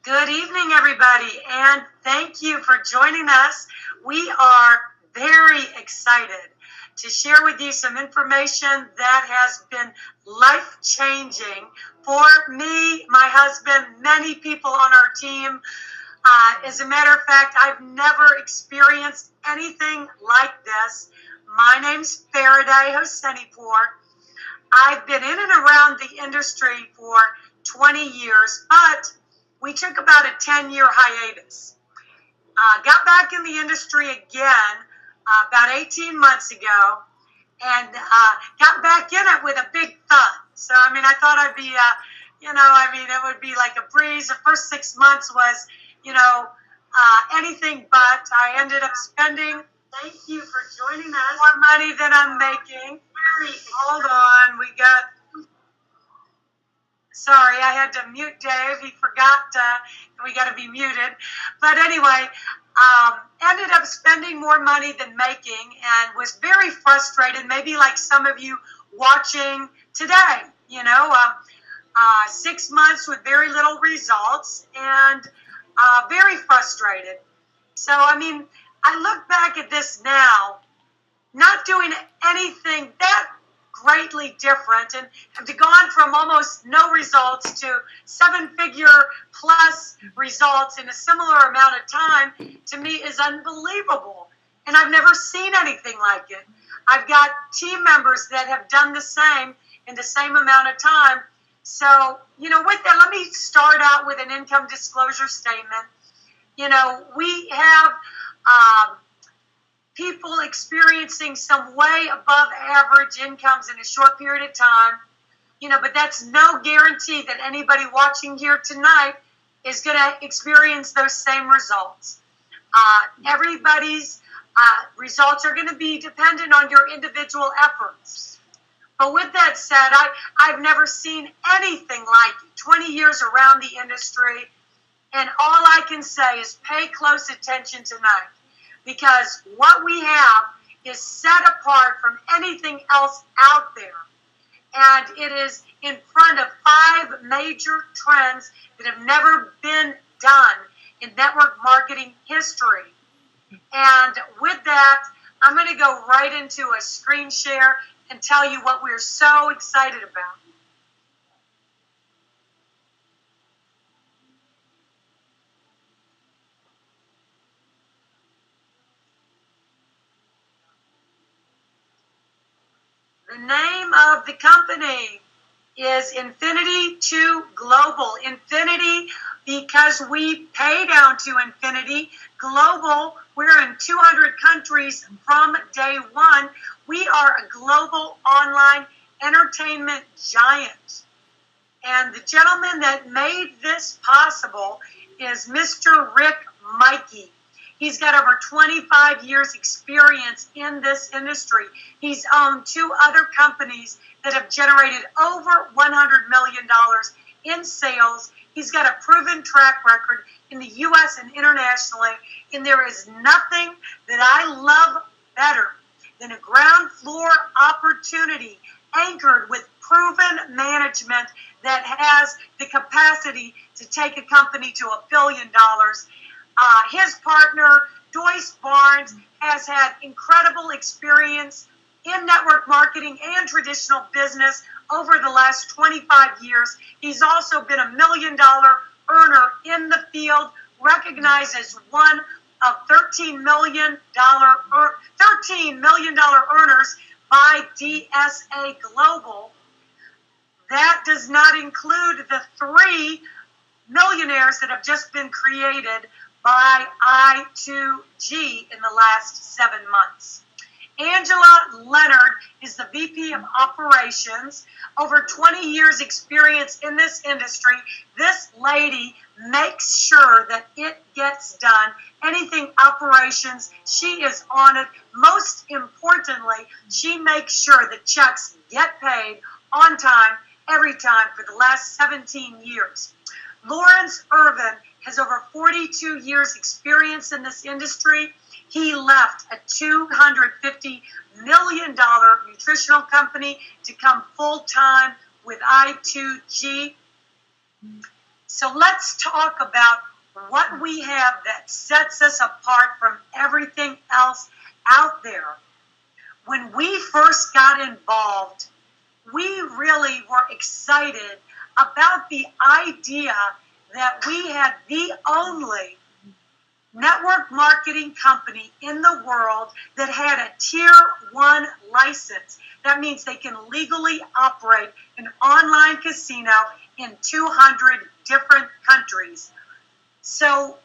Good evening, everybody, and thank you for joining us. We are very excited to share with you some information that has been life-changing for me, my husband, many people on our team. As a matter of fact, I've never experienced anything like this. My name's Faraday Hosseinipour. I've been in and around the industry for 20 years, but we took about a 10-year hiatus. Got back in the industry again about 18 months ago and got back in it with a big thud. So, I thought I'd be, it would be like a breeze. The first 6 months was, anything but. I ended up spending, thank you for joining us, more money than I'm making. Hold on, sorry, I had to mute Dave. He forgot we got to be muted. But anyway, ended up spending more money than making and was very frustrated, maybe like some of you watching today, 6 months with very little results and very frustrated. So, I look back at this now, not doing anything that greatly different, and have gone from almost no results to 7-figure plus results in a similar amount of time, to me is unbelievable. And I've never seen anything like it. I've got team members that have done the same in the same amount of time. So, with that, let me start out with an income disclosure statement. We have people experiencing some way above average incomes in a short period of time, but that's no guarantee that anybody watching here tonight is going to experience those same results. Everybody's results are going to be dependent on your individual efforts. But with that said, I've never seen anything like it. 20 years around the industry, and all I can say is pay close attention tonight, because what we have is set apart from anything else out there. And it is in front of 5 major trends that have never been done in network marketing history. And with that, I'm going to go right into a screen share and tell you what we're so excited about. The name of the company is Infinity to Global. Infinity because we pay down to infinity. Global, we're in 200 countries from day one. We are a global online entertainment giant. And the gentleman that made this possible is Mr. Rick Mikey. He's got over 25 years experience in this industry. He's owned 2 other companies that have generated over $100 million in sales. He's got a proven track record in the U.S. and internationally. And there is nothing that I love better than a ground floor opportunity anchored with proven management that has the capacity to take a company to $1 billion. His partner, Doyce Barnes, has had incredible experience in network marketing and traditional business over the last 25 years. He's also been $1 million earner in the field, recognized as one of $13 million earners by DSA Global. That does not include the 3 millionaires that have just been created by I2G in the last 7 months. Angela Leonard is the VP of Operations, over 20 years experience in this industry. This lady makes sure that it gets done. Anything operations, she is on it. Most importantly, she makes sure the checks get paid on time, every time for the last 17 years. Lawrence Irvin has over 42 years experience in this industry. He left a $250 million nutritional company to come full-time with I2G. So let's talk about what we have that sets us apart from everything else out there. When we first got involved, we really were excited about the idea that we had the only network marketing company in the world that had a Tier 1 license. That means they can legally operate an online casino in 200 different countries. So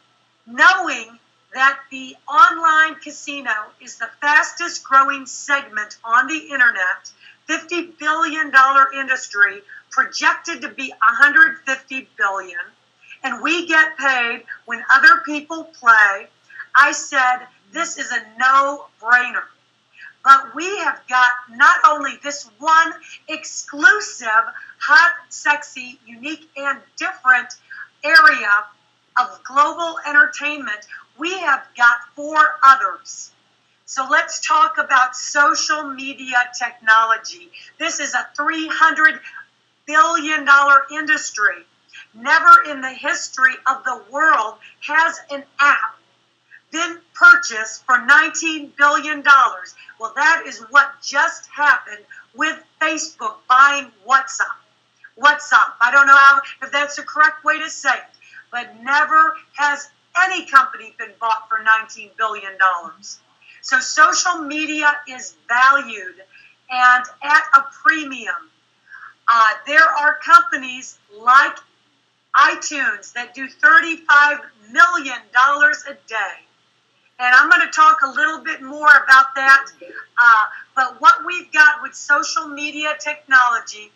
knowing that the online casino is the fastest growing segment on the internet, $50 billion industry, projected to be $150 billion, and we get paid when other people play, I said, this is a no-brainer. But we have got not only this one exclusive, hot, sexy, unique, and different area of global entertainment, we have got 4 others. So let's talk about social media technology. This is a $300 billion industry. Never in the history of the world has an app been purchased for $19 billion. Well, that is what just happened with Facebook buying WhatsApp. I don't know if that's the correct way to say it, but never has any company been bought for $19 billion. So social media is valued and at a premium. There are companies like iTunes that do $35 million a day. And I'm going to talk a little bit more about that. But what we've got with social media technology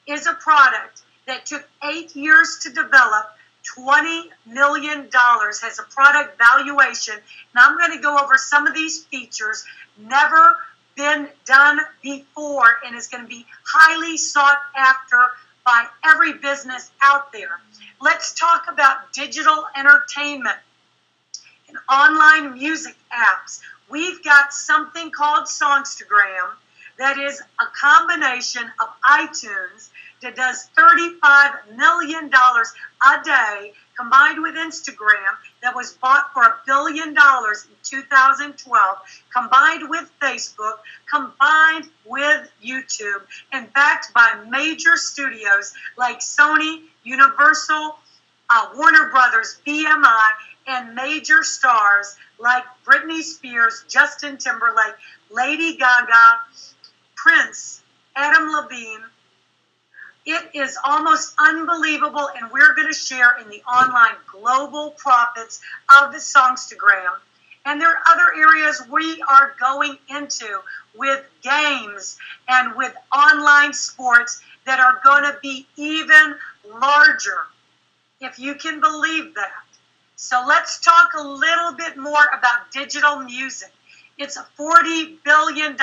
is a product that took 8 years to develop, $20 million has a product valuation. Now I'm going to go over some of these features, never been done before, and is going to be highly sought after by every business out there. Let's talk about digital entertainment and online music apps. We've got something called Songstagram that is a combination of iTunes that does $35 million a day, combined with Instagram that was bought for $1 billion in 2012, combined with Facebook, combined with YouTube, and backed by major studios like Sony, Universal, Warner Brothers, BMI, and major stars like Britney Spears, Justin Timberlake, Lady Gaga, Prince, Adam Levine. It is almost unbelievable, and we're going to share in the online global profits of the Songstagram. And there are other areas we are going into with games and with online sports that are going to be even larger, if you can believe that. So let's talk a little bit more about digital music. It's a $40 billion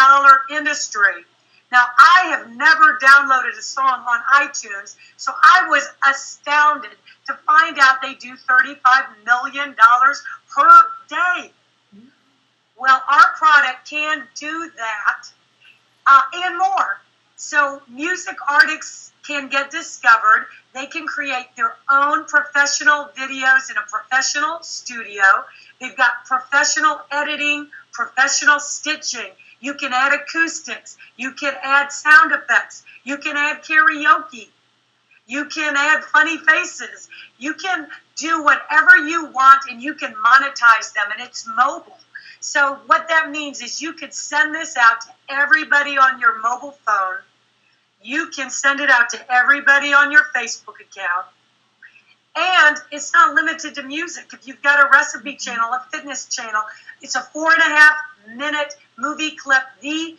industry. Now, I have never downloaded a song on iTunes, so I was astounded to find out they do $35 million per day. Well, our product can do that and more. So music artists can get discovered. They can create their own professional videos in a professional studio. They've got professional editing, professional stitching. You can add acoustics. You can add sound effects. You can add karaoke. You can add funny faces. You can do whatever you want, and you can monetize them, and it's mobile. So what that means is you could send this out to everybody on your mobile phone. You can send it out to everybody on your Facebook account. And it's not limited to music. If you've got a recipe channel, a fitness channel, it's a 4.5-minute movie clip. The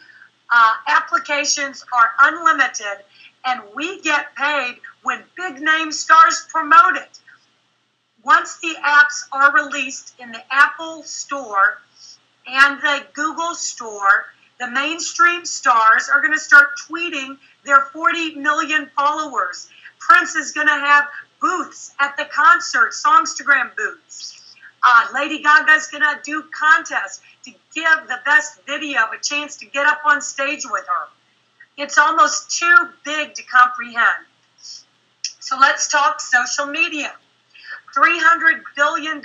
applications are unlimited, and we get paid when big name stars promote it. Once the apps are released in the Apple Store and the Google Store, the mainstream stars are going to start tweeting their 40 million followers. Prince is going to have booths at the concert, Songstagram booths. Lady Gaga's going to do contests to give the best video a chance to get up on stage with her. It's almost too big to comprehend. So let's talk social media. $300 billion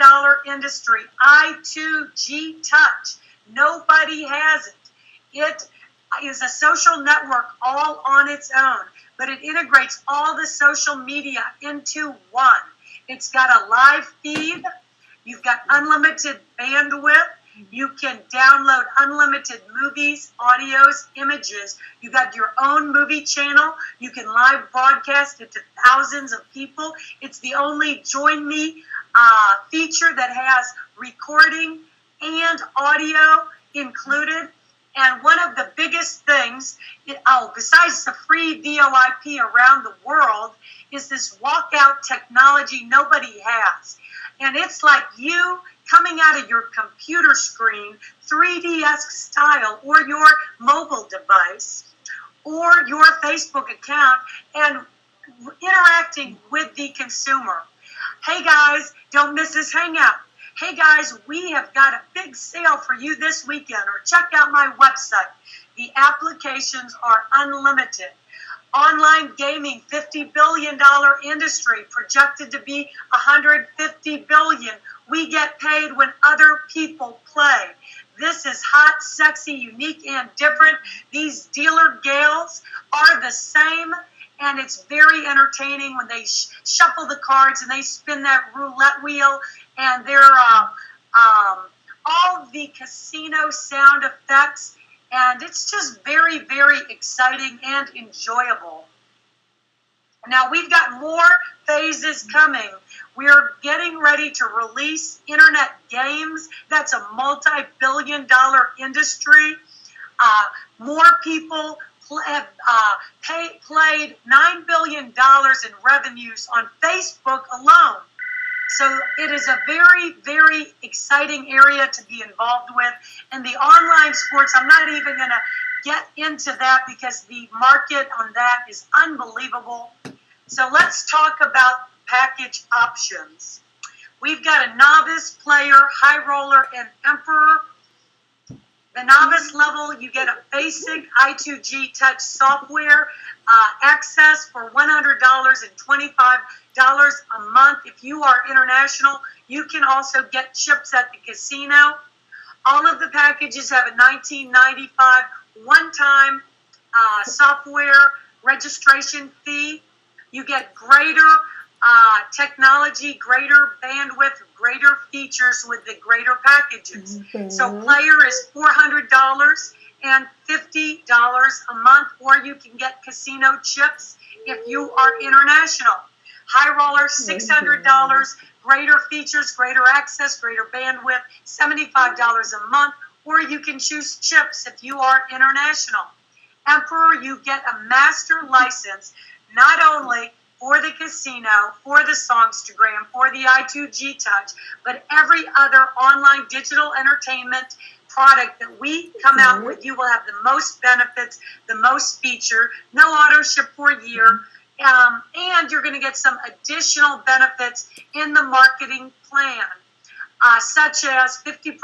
industry, I2G Touch. Nobody has it. It is a social network all on its own, but it integrates all the social media into one. It's got a live feed. You've got unlimited bandwidth. You can download unlimited movies, audios, images. You got your own movie channel. You can live broadcast it to thousands of people. It's the only Join Me feature that has recording and audio included. And one of the biggest things, besides the free VoIP around the world, is this walkout technology nobody has. And it's like you coming out of your computer screen, 3DS style, or your mobile device, or your Facebook account, and interacting with the consumer. Hey guys, don't miss this hangout. Hey guys, we have got a big sale for you this weekend, or check out my website. The applications are unlimited. Online gaming, $50 billion industry, projected to be $150 billion. We get paid when other people play. This is hot, sexy, unique, and different. These dealer gales are the same, and it's very entertaining when they shuffle the cards and they spin that roulette wheel, and they're all the casino sound effects, and it's just very, very exciting and enjoyable. Now, we've got more phases coming. We're getting ready to release internet games. That's a multi-billion-dollar industry. More people have played $9 billion in revenues on Facebook alone. So it is a very, very exciting area to be involved with. And the online sports, I'm not even going to get into that because the market on that is unbelievable. So let's talk about package options. We've got a novice, player, high roller, and emperor. The novice level, you get a basic I2G Touch software access for $100 and $25 a month. If you are international, you can also get chips at the casino. All of the packages have a $19.95 one-time software registration fee. You get greater technology, greater bandwidth, greater features with the greater packages. Mm-hmm. So player is $400 and $50 a month, or you can get casino chips if you are international. High roller, $600, greater features, greater access, greater bandwidth, $75 a month, or you can choose chips if you are international. Emperor, you get a master license, not only for the casino, for the Songstagram, for the I2G Touch, but every other online digital entertainment product that we come out with. You will have the most benefits, the most feature, no auto ship for a year, and you're going to get some additional benefits in the marketing plan, such as 50%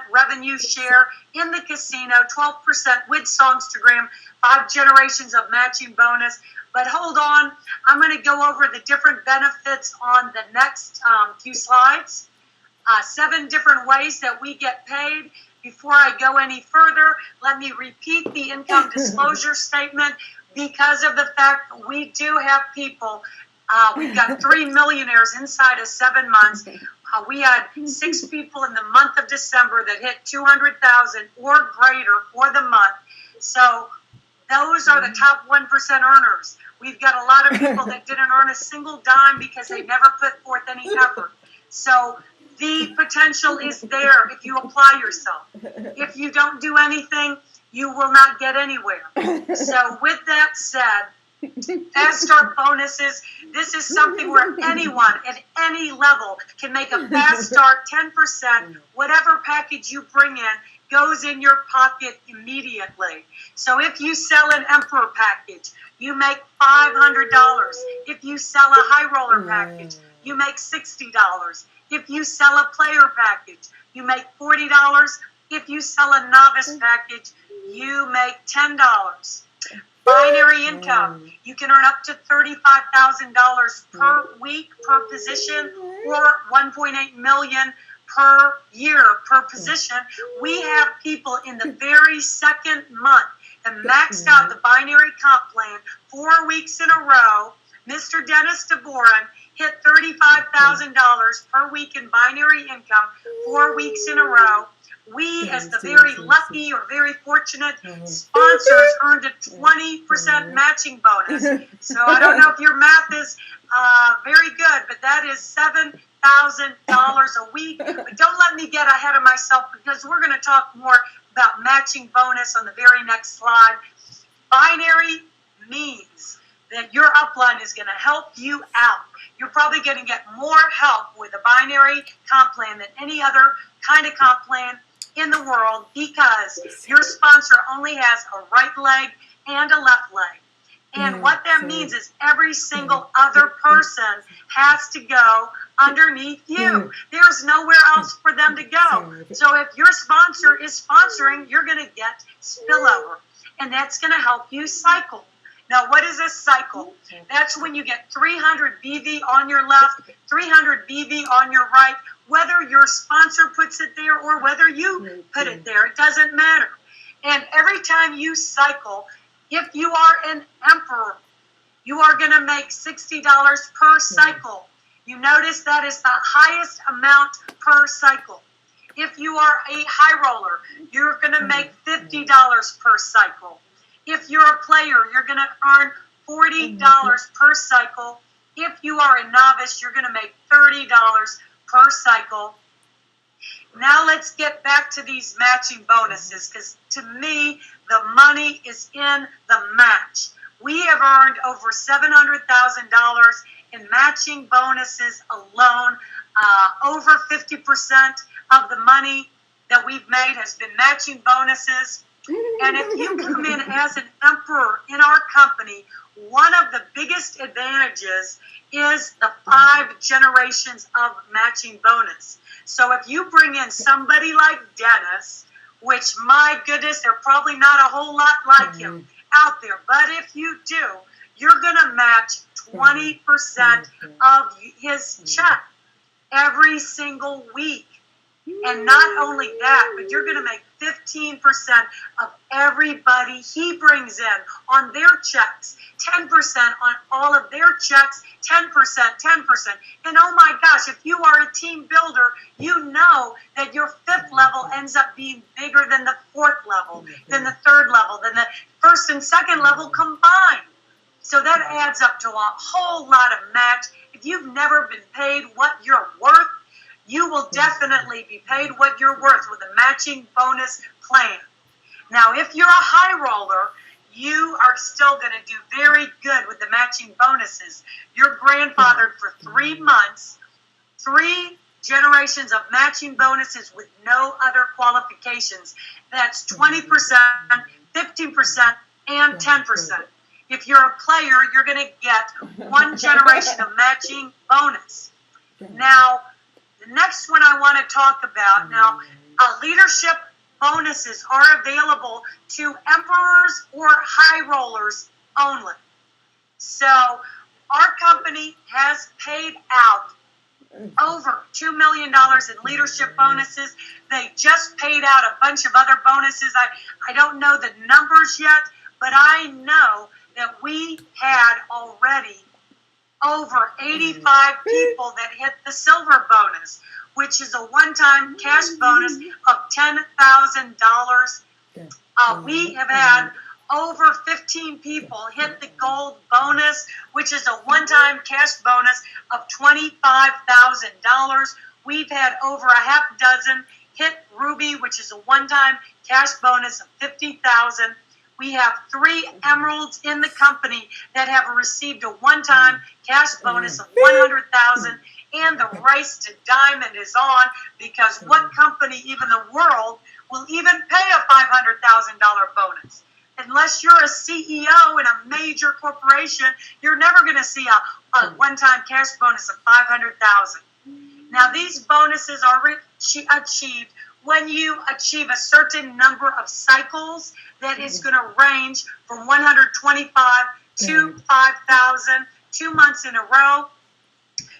revenue share in the casino, 12% with Songstagram, 5 generations of matching bonus. But hold on, I'm going to go over the different benefits on the next few slides. 7 different ways that we get paid. Before I go any further, let me repeat the income disclosure statement because of the fact that we do have people. We've got 3 millionaires inside of 7 months. We had 6 people in the month of December that hit 200,000 or greater for the month. So those are the top 1% earners. We've got a lot of people that didn't earn a single dime because they never put forth any effort. So the potential is there if you apply yourself. If you don't do anything, you will not get anywhere. So with that said, fast start bonuses, this is something where anyone at any level can make a fast start, 10%, whatever package you bring in goes in your pocket immediately. So if you sell an Emperor package, you make $500. If you sell a high roller package, you make $60. If you sell a player package, you make $40. If you sell a novice package, you make $10. Binary income, you can earn up to $35,000 per week per position, or $1.8 million per year per position. We have people in the very second month that maxed out the binary comp plan 4 weeks in a row. Mr. Dennis DeBoran hit $35,000 per week in binary income 4 weeks in a row. We, as the very lucky or very fortunate sponsors, earned a 20% matching bonus. So I don't know if your math is very good, but that is $7,000 a week. But don't let me get ahead of myself, because we're going to talk more about matching bonus on the very next slide. Binary means that your upline is going to help you out. You're probably going to get more help with a binary comp plan than any other kind of comp plan in the world, because your sponsor only has a right leg and a left leg. And what that means is every single other person has to go underneath you. There's nowhere else for them to go. So if your sponsor is sponsoring, you're going to get spillover, and that's going to help you cycle. Now, what is a cycle? That's when you get 300 BV on your left, 300 BV on your right, whether your sponsor puts it there or whether you put it there. It doesn't matter. And every time you cycle, if you are an emperor, you are going to make $60 per cycle. You notice that is the highest amount per cycle. If you are a high roller, you're going to make $50 per cycle. If you're a player, you're going to earn $40 per cycle. If you are a novice, you're going to make $30 per cycle. Now let's get back to these matching bonuses, because to me, the money is in the match. We have earned over $700,000 in matching bonuses alone. Over 50% of the money that we've made has been matching bonuses. And if you come in as an emperor in our company, one of the biggest advantages is the 5 generations of matching bonus. So if you bring in somebody like Dennis, which, my goodness, there are probably not a whole lot like him out there, but if you do, you're going to match 20% of his check every single week. And not only that, but you're going to make 15% of everybody he brings in on their checks, 10% on all of their checks, 10%. And oh my gosh, if you are a team builder, you know that your 5th level ends up being bigger than the 4th level, than the 3rd level, than the 1st and 2nd level combined. So that adds up to a whole lot of match. If you've never been paid what you're worth, you will definitely be paid what you're worth with a matching bonus plan. Now, if you're a high roller, you are still going to do very good with the matching bonuses. You're grandfathered for 3 months, 3 generations of matching bonuses with no other qualifications. That's 20%, 15%, and 10%. If you're a player, you're going to get 1 generation of matching bonus. Now, the next one I want to talk about, leadership bonuses are available to emperors or high rollers only. So our company has paid out over $2 million in leadership bonuses. They just paid out a bunch of other bonuses. I don't know the numbers yet, but I know that we had already over 85 people that hit the silver bonus, which is a one-time cash bonus of $10,000. We have had over 15 people hit the gold bonus, which is a one-time cash bonus of $25,000. We've had over a half dozen hit ruby, which is a one-time cash bonus of $50,000. We have 3 emeralds in the company that have received a one-time cash bonus of $100,000, and the race to diamond is on, because what company, even the world, will even pay a $500,000 bonus? Unless you're a CEO in a major corporation, you're never going to see a one-time cash bonus of $500,000. Now, these bonuses are achieved when you achieve a certain number of cycles that is going to range from 125 to 5,000, 2 months in a row.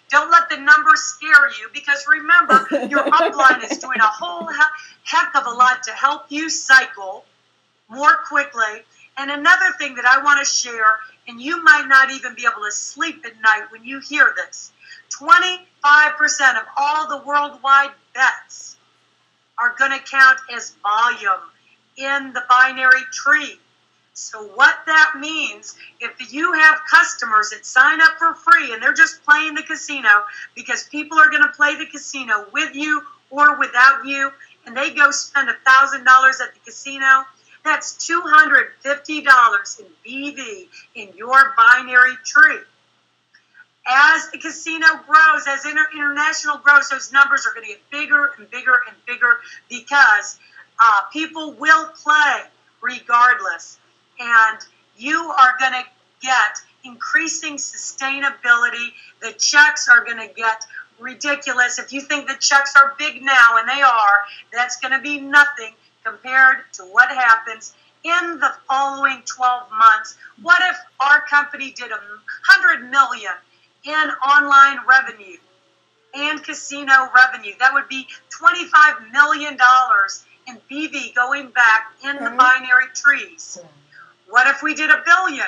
Don't let the numbers scare you, because remember, your upline is doing a whole heck of a lot to help you cycle more quickly. And another thing that I want to share, and you might not even be able to sleep at night when you hear this, 25% of all the worldwide bets are going to count as volume in the binary tree. So what that means, if you have customers that sign up for free and they're just playing the casino because people are going to play the casino with you or without you, and they go spend $1,000 at the casino, that's $250 in BV in your binary tree. As the casino grows, as international grows, those numbers are going to get bigger and bigger and bigger, because people will play regardless. And you are going to get increasing sustainability. The checks are going to get ridiculous. If you think the checks are big now, and they are, that's going to be nothing compared to what happens in the following 12 months. What if our company did $100 million in online revenue and casino revenue? That would be $25 million in BV going back in the binary trees. What if we did $1 billion?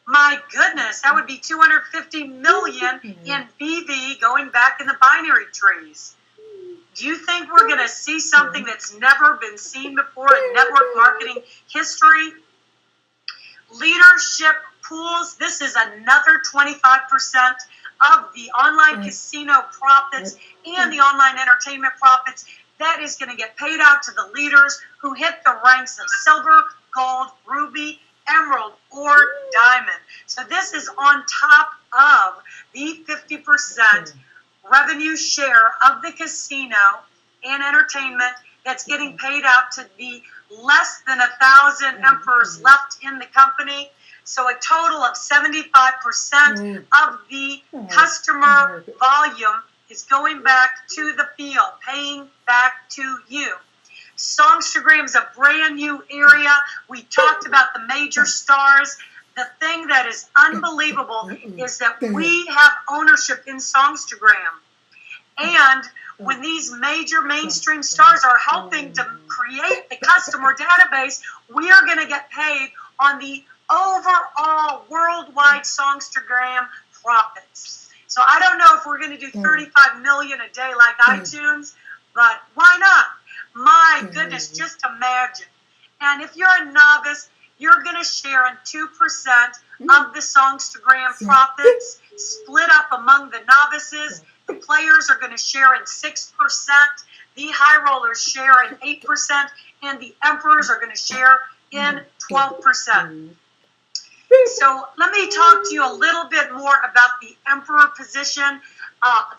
My goodness, that would be $250 million in BV going back in the binary trees. Do you think we're going to see something that's never been seen before in network marketing history? Leadership pools, this is another 25% of the online casino profits and the online entertainment profits. That is going to get paid out to the leaders who hit the ranks of silver, gold, ruby, emerald, or diamond. So this is on top of the 50% revenue share of the casino and entertainment that's getting paid out to the less than 1,000 emperors left in the company. So a total of 75% of the customer volume is going back to the field, paying back to you. Songstagram is a brand new area. We talked about the major stars. The thing that is unbelievable is that we have ownership in Songstagram. And when these major mainstream stars are helping to create the customer database, we are going to get paid on the overall worldwide Songstagram profits. So I don't know if we're going to do 35 million a day like iTunes, but why not? My goodness, just imagine. And if you're a novice, you're going to share in 2% of the Songstagram profits, split up among the novices. The players are going to share in 6%. The high rollers share in 8%, and the emperors are going to share in 12%. So let me talk to you a little bit more about the emperor position.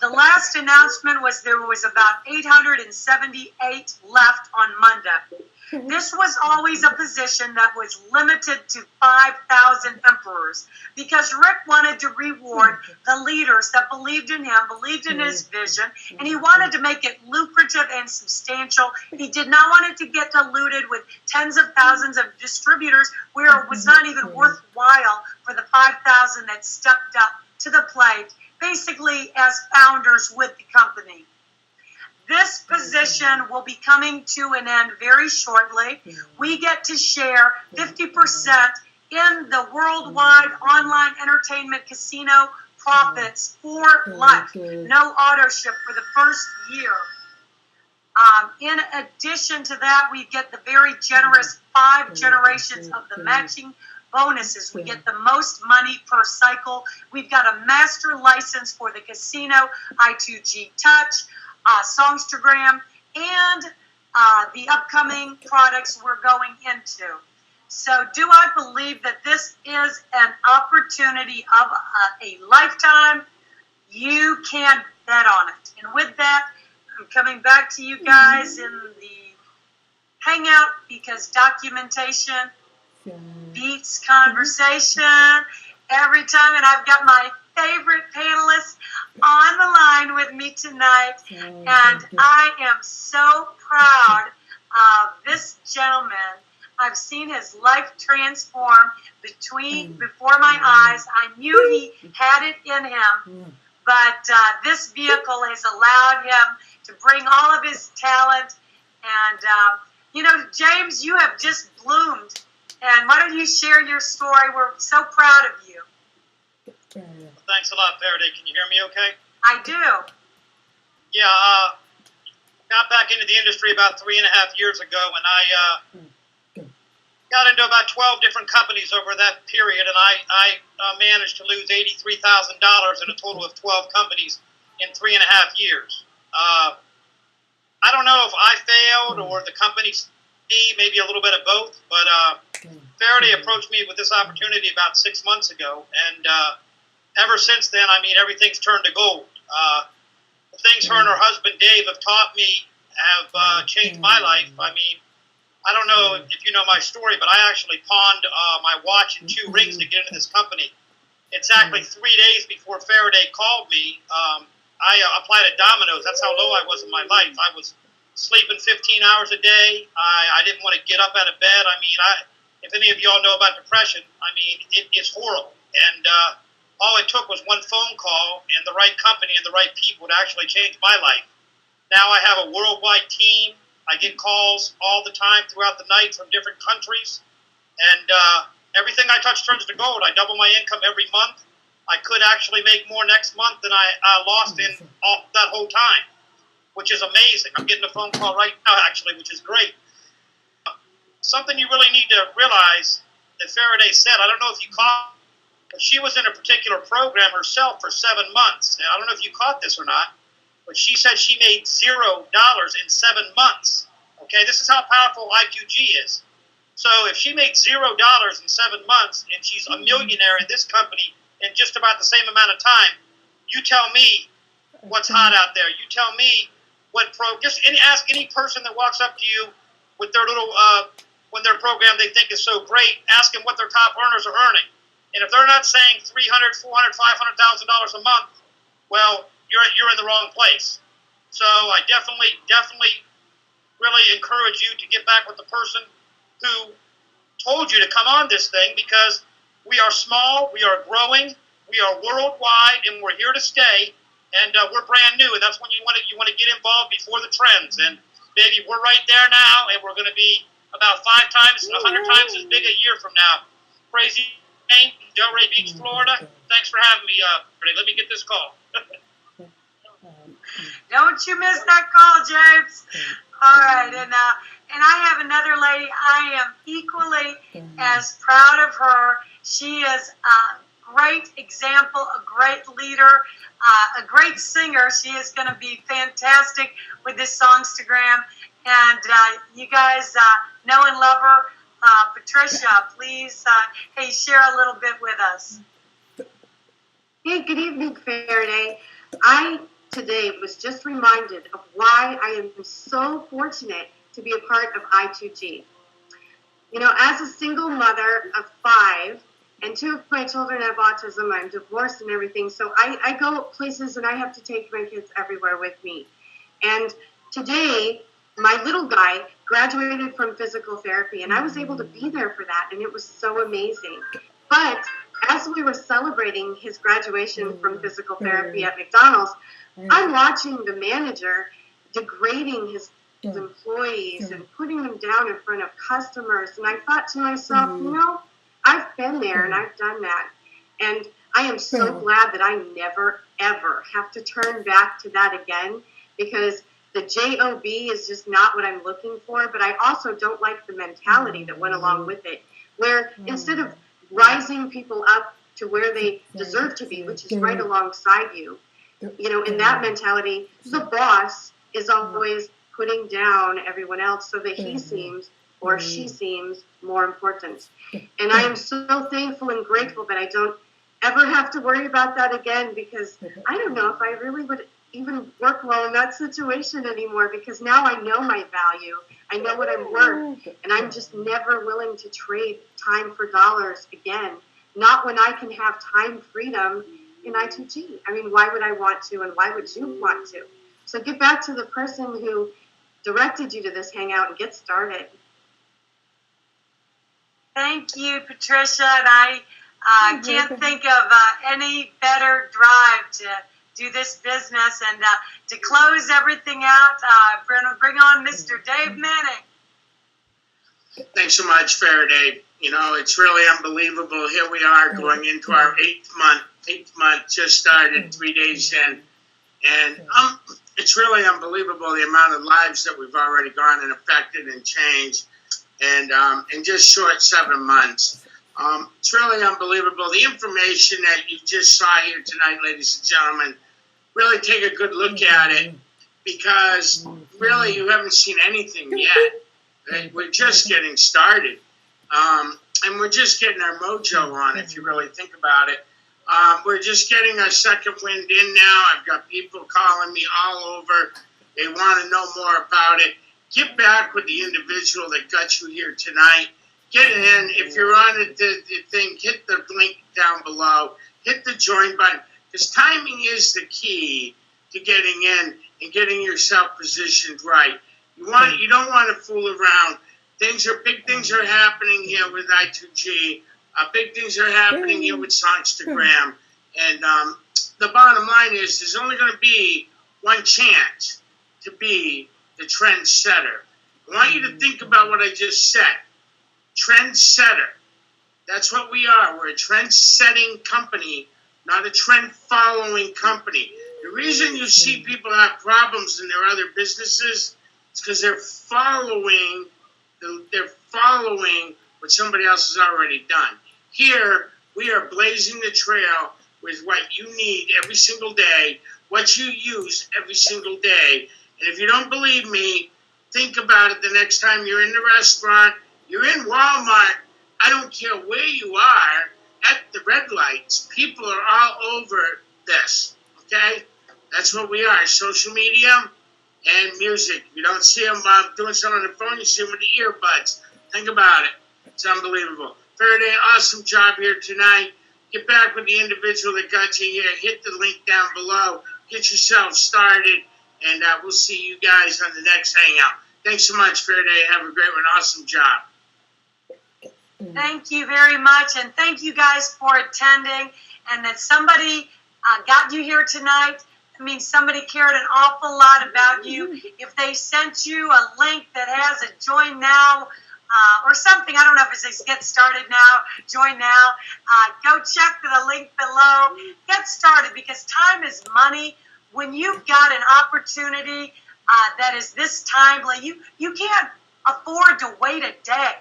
The last announcement was there was about 878 left on Monday. This was always a position that was limited to 5,000 emperors, because Rick wanted to reward the leaders that believed in him, believed in his vision, and he wanted to make it lucrative and substantial. He did not want it to get diluted with tens of thousands of distributors where it was not even worthwhile for the 5,000 that stepped up to the plate, basically as founders with the company. This position will be coming to an end very shortly. We get to share 50% in the worldwide online entertainment casino profits for life. No auto ship for the first year. In addition to that, we get the very generous 5 generations of the matching bonuses. We get the most money per cycle. We've got a master license for the casino, I2G Touch, Songstagram, and the upcoming products we're going into. So do I believe that this is an opportunity of a lifetime? You can bet on it. And with that, I'm coming back to you guys in the Hangout, because documentation beats conversation every time. And I've got my favorite panelists on the line with me tonight. And I am so proud of this gentleman. I've seen his life transform before my eyes. I knew he had it in him, but this vehicle has allowed him to bring all of his talent. And, James, you have just bloomed. And why don't you share your story? We're so proud of you. Thanks a lot, Faraday. Can you hear me okay? I do. Yeah, got back into the industry about 3.5 years ago, and I got into about 12 different companies over that period, and I managed to lose $83,000 in a total of 12 companies in 3.5 years. I don't know if I failed or the company, maybe a little bit of both, but Faraday approached me with this opportunity about 6 months ago, and ever since then, everything's turned to gold. The things her and her husband Dave have taught me have changed my life. I don't know if you know my story, but I actually pawned my watch and 2 rings to get into this company. Exactly 3 days before Faraday called me, I applied at Domino's. That's how low I was in my life. I was sleeping 15 hours a day. I didn't want to get up out of bed. If any of y'all know about depression, it's horrible. And all it took was one phone call and the right company and the right people to actually change my life. Now I have a worldwide team. I get calls all the time throughout the night from different countries. And everything I touch turns to gold. I double my income every month. I could actually make more next month than I lost in that whole time, which is amazing. I'm getting a phone call right now, actually, which is great. Something you really need to realize that Faraday said, I don't know if you caught, but she was in a particular program herself for 7 months. And I don't know if you caught this or not, but she said she made $0 in 7 months. Okay, this is how powerful IQG is. So if she made $0 in 7 months and she's a millionaire in this company in just about the same amount of time, you tell me what's hot out there. You tell me ask any person that walks up to you with their little when their program they think is so great, ask them what their top earners are earning. And if they're not saying $300,000, $400,000, $500,000 a month, well, you're in the wrong place. So I definitely really encourage you to get back with the person who told you to come on this thing, because we are small, we are growing, we are worldwide, and we're here to stay. And we're brand new, and that's when you want to get involved before the trends. And baby, we're right there now, and we're going to be about 5 times, 100 times as big a year from now. Crazy name, Delray Beach, Florida. Thanks for having me. Let me get this call. Don't you miss that call, James. All right, and I have another lady. I am equally as proud of her. She is a great example, a great leader, a great singer. She is going to be fantastic with this Songstagram. And you guys know and love her. Patricia, please, share a little bit with us. Hey, good evening, Faraday. I today was just reminded of why I am so fortunate to be a part of I2G. You know, as a single mother of 5, and 2 of my children have autism, I'm divorced and everything, so I go places and I have to take my kids everywhere with me. And today, my little guy graduated from physical therapy, and I was able to be there for that, and it was so amazing. But as we were celebrating his graduation from physical therapy at McDonald's, I'm watching the manager degrading his employees and putting them down in front of customers. And I thought to myself, you know, I've been there and I've done that. And I am so glad that I never, ever have to turn back to that again, because the JOB is just not what I'm looking for. But I also don't like the mentality that went along with it, where instead of rising people up to where they deserve to be, which is right alongside you, you know, in that mentality, the boss is always putting down everyone else so that he seems or she seems more important. And I am so thankful and grateful that I don't ever have to worry about that again, because I don't know if I really would even work well in that situation anymore, because now I know my value. I know what I'm worth, and I'm just never willing to trade time for dollars again. Not when I can have time freedom in I2G. I mean, why would I want to, and why would you want to? So get back to the person who directed you to this hangout and get started. Thank you, Patricia. And I can't think of any better drive to do this business. And to close everything out, bring on Mr. Dave Manning. Thanks so much, Faraday. You know, it's really unbelievable. Here we are going into our eighth month. Eighth month just started 3 days in. And it's really unbelievable the amount of lives that we've already gone and affected and changed. And in just short 7 months. It's really unbelievable. The information that you just saw here tonight, ladies and gentlemen, really take a good look at it, because really you haven't seen anything yet. We're just getting started. And we're just getting our mojo on, if you really think about it. We're just getting our second wind in now. I've got people calling me all over. They want to know more about it. Get back with the individual that got you here tonight. Get in. If you're on the thing, hit the link down below. Hit the join button, because timing is the key to getting in and getting yourself positioned right. You don't want to fool around. Big things are happening here with I2G. Big things are happening here with Songstagram. And the bottom line is, there's only going to be one chance to be the trendsetter. I want you to think about what I just said. Trendsetter. That's what we are. We're a trend-setting company, not a trend-following company. The reason you see people have problems in their other businesses is because they're following what somebody else has already done. Here, we are blazing the trail with what you need every single day, what you use every single day. And if you don't believe me, think about it the next time you're in the restaurant, you're in Walmart, I don't care where you are, at the red lights, people are all over this, okay? That's what we are, social media and music. You don't see them doing something on the phone, you see them with the earbuds. Think about it. It's unbelievable. Faraday, awesome job here tonight. Get back with the individual that got you here. Hit the link down below. Get yourself started. And we'll see you guys on the next hangout. Thanks so much, Faraday. Have a great one. Awesome job. Thank you very much. And thank you guys for attending. And that somebody got you here tonight. I mean, somebody cared an awful lot about you. If they sent you a link that has a join now or something, I don't know if it says get started now, join now, go check the link below. Get started, because time is money. When you've got an opportunity that is this timely, you can't afford to wait a day,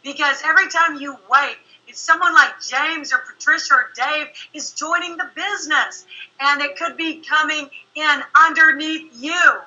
because every time you wait, it's someone like James or Patricia or Dave is joining the business, and it could be coming in underneath you.